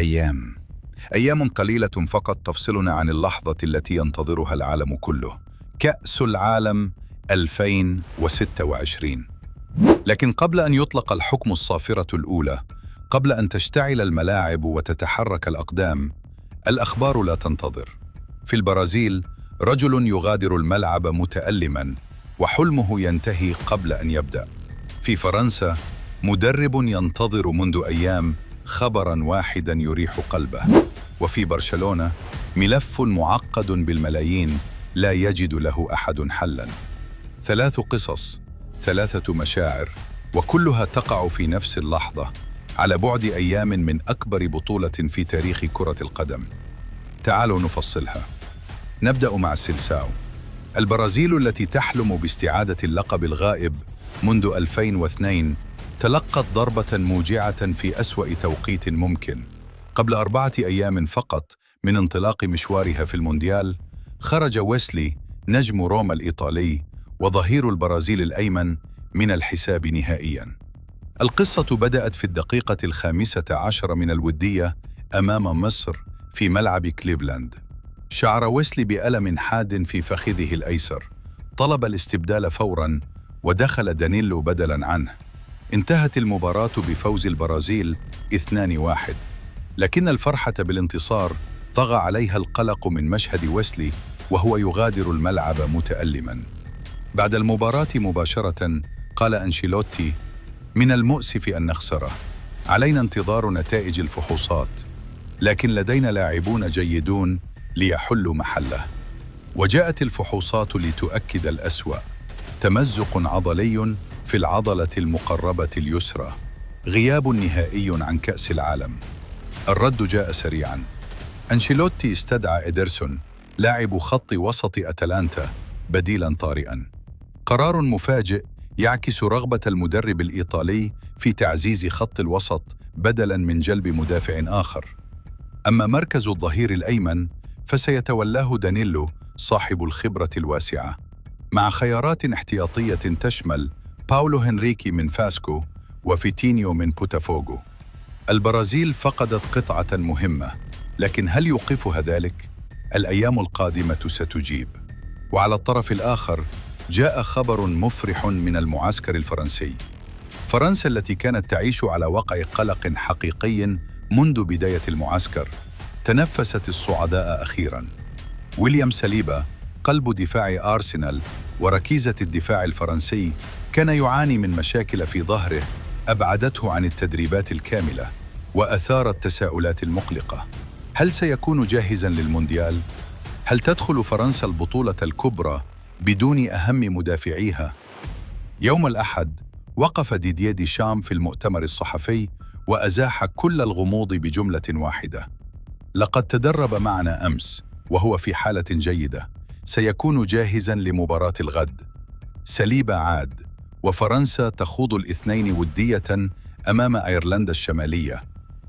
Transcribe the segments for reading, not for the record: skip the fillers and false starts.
أيام قليلة فقط تفصلنا عن اللحظة التي ينتظرها العالم كله، كأس العالم 2026. لكن قبل أن يطلق الحكم الصافرة الأولى، قبل أن تشتعل الملاعب وتتحرك الأقدام، الأخبار لا تنتظر. في البرازيل، رجل يغادر الملعب متألماً وحلمه ينتهي قبل أن يبدأ. في فرنسا، مدرب ينتظر منذ أيام خبراً واحداً يريح قلبه. وفي برشلونة، ملف معقد بالملايين لا يجد له أحد حلاً. 3 قصص، 3 مشاعر، وكلها تقع في نفس اللحظة، على بعد أيام من أكبر بطولة في تاريخ كرة القدم. تعالوا نفصلها. نبدأ مع السيلساو، البرازيل التي تحلم باستعادة اللقب الغائب منذ 2002 تلقت ضربة موجعة في أسوأ توقيت ممكن. قبل 4 أيام فقط من انطلاق مشوارها في المونديال، خرج ويسلي نجم روما الإيطالي وظهير البرازيل الأيمن من الحساب نهائياً. القصة بدأت في الدقيقة 15 من الودية أمام مصر في ملعب كليفلاند. شعر ويسلي بألم حاد في فخذه الأيسر، طلب الاستبدال فوراً ودخل دانيلو بدلاً عنه. انتهت المباراة بفوز البرازيل 2-1، لكن الفرحة بالانتصار طغى عليها القلق من مشهد ويسلي وهو يغادر الملعب متألماً. بعد المباراة مباشرة قال أنشيلوتي: من المؤسف أن نخسره، علينا انتظار نتائج الفحوصات، لكن لدينا لاعبون جيدون ليحلوا محله. وجاءت الفحوصات لتؤكد الأسوأ: تمزق عضلي في العضلة المقربة اليسرى، غياب نهائي عن كأس العالم. الرد جاء سريعاً. أنشيلوتي استدعى إيدرسون لاعب خط وسط أتلانتا بديلاً طارئاً. قرار مفاجئ يعكس رغبة المدرب الإيطالي في تعزيز خط الوسط بدلاً من جلب مدافع آخر. أما مركز الظهير الأيمن فسيتولاه دانيلو صاحب الخبرة الواسعة، مع خيارات احتياطية تشمل باولو هنريكي من فاسكو وفيتينيو من بوتافوغو. البرازيل فقدت قطعة مهمة، لكن هل يوقفها ذلك؟ الأيام القادمة ستجيب. وعلى الطرف الآخر، جاء خبر مفرح من المعسكر الفرنسي. فرنسا التي كانت تعيش على وقع قلق حقيقي منذ بداية المعسكر تنفست الصعداء أخيراً. ويليام ساليبا، قلب دفاع أرسنال وركيزة الدفاع الفرنسي، كان يعاني من مشاكل في ظهره أبعدته عن التدريبات الكاملة وأثارت تساؤلات المقلقة. هل سيكون جاهزاً للمونديال؟ هل تدخل فرنسا البطولة الكبرى بدون أهم مدافعيها؟ يوم الأحد وقف ديدييه ديشام في المؤتمر الصحفي وأزاح كل الغموض بجملة واحدة: لقد تدرب معنا أمس وهو في حالة جيدة، سيكون جاهزاً لمباراة الغد. ساليبا عاد، وفرنسا تخوض الاثنين ودية أمام أيرلندا الشمالية،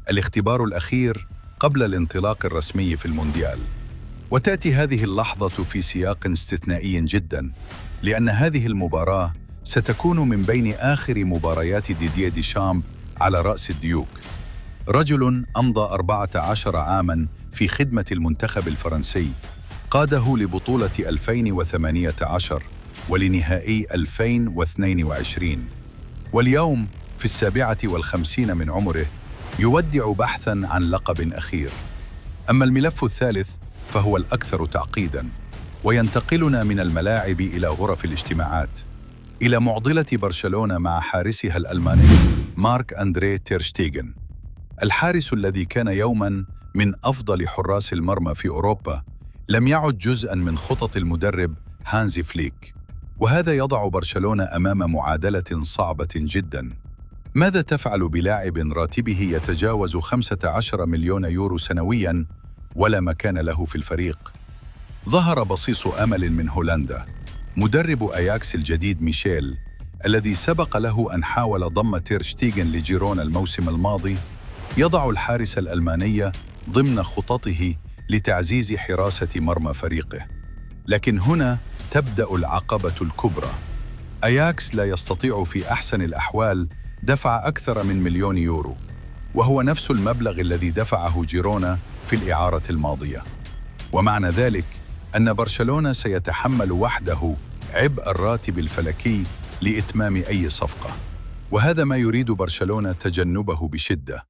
الاختبار الأخير قبل الانطلاق الرسمي في المونديال. وتأتي هذه اللحظة في سياق استثنائي جداً، لأن هذه المباراة ستكون من بين آخر مباريات ديدييه ديشامب على رأس الديوك. رجل أمضى 14 عاماً في خدمة المنتخب الفرنسي، قاده لبطولة 2018 ولنهائي 2022، واليوم في 57 من عمره يودع بحثاً عن لقب أخير. أما الملف الثالث فهو الأكثر تعقيداً، وينتقلنا من الملاعب إلى غرف الاجتماعات، إلى معضلة برشلونة مع حارسها الألماني مارك أندريه تير شتيغن. الحارس الذي كان يوماً من أفضل حراس المرمى في أوروبا لم يعد جزءاً من خطط المدرب هانزي فليك، وهذا يضع برشلونة أمام معادلة صعبة جداً. ماذا تفعل بلاعب راتبه يتجاوز 15 مليون يورو سنوياً ولا مكان له في الفريق؟ ظهر بصيص أمل من هولندا. مدرب أياكس الجديد ميشيل، الذي سبق له أن حاول ضم تير شتيغن لجيرونا الموسم الماضي، يضع الحارس الألماني ضمن خططه لتعزيز حراسة مرمى فريقه. لكن هنا تبدأ العقبة الكبرى. أياكس لا يستطيع في أحسن الأحوال دفع أكثر من 1,000,000 يورو. وهو نفس المبلغ الذي دفعه جيرونا في الإعارة الماضية. ومعنى ذلك أن برشلونة سيتحمل وحده عبء الراتب الفلكي لإتمام أي صفقة، وهذا ما يريد برشلونة تجنبه بشدة.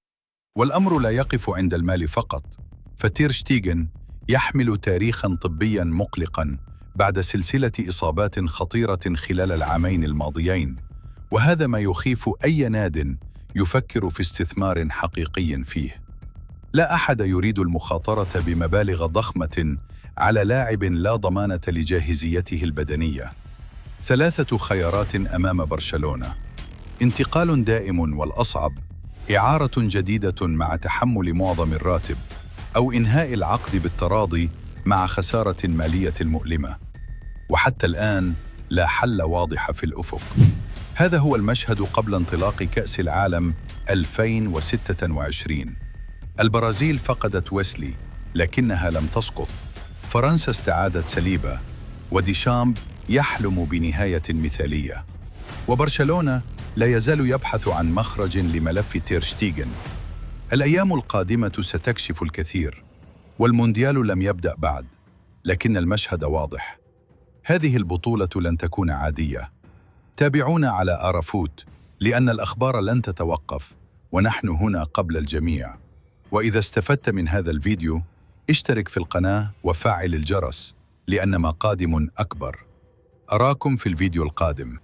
والأمر لا يقف عند المال فقط، فتير شتيغن يحمل تاريخاً طبياً مقلقاً بعد سلسلة إصابات خطيرة خلال العامين الماضيين، وهذا ما يخيف أي ناد يفكر في استثمار حقيقي فيه. لا أحد يريد المخاطرة بمبالغ ضخمة على لاعب لا ضمانة لجاهزيته البدنية. 3 خيارات أمام برشلونة: انتقال دائم والأصعب، إعارة جديدة مع تحمل معظم الراتب، أو إنهاء العقد بالتراضي مع خسارة مالية مؤلمة. وحتى الآن لا حل واضح في الأفق. هذا هو المشهد قبل انطلاق كأس العالم 2026. البرازيل فقدت ويسلي لكنها لم تسقط. فرنسا استعادت سليبة، وديشامب يحلم بنهاية مثالية. وبرشلونة لا يزال يبحث عن مخرج لملف تير شتيغن. الأيام القادمة ستكشف الكثير، والمونديال لم يبدأ بعد، لكن المشهد واضح. هذه البطولة لن تكون عادية. تابعونا على آرافوت، لأن الأخبار لن تتوقف، ونحن هنا قبل الجميع. وإذا استفدت من هذا الفيديو، اشترك في القناة وفعل الجرس، لأن ما قادم أكبر. أراكم في الفيديو القادم.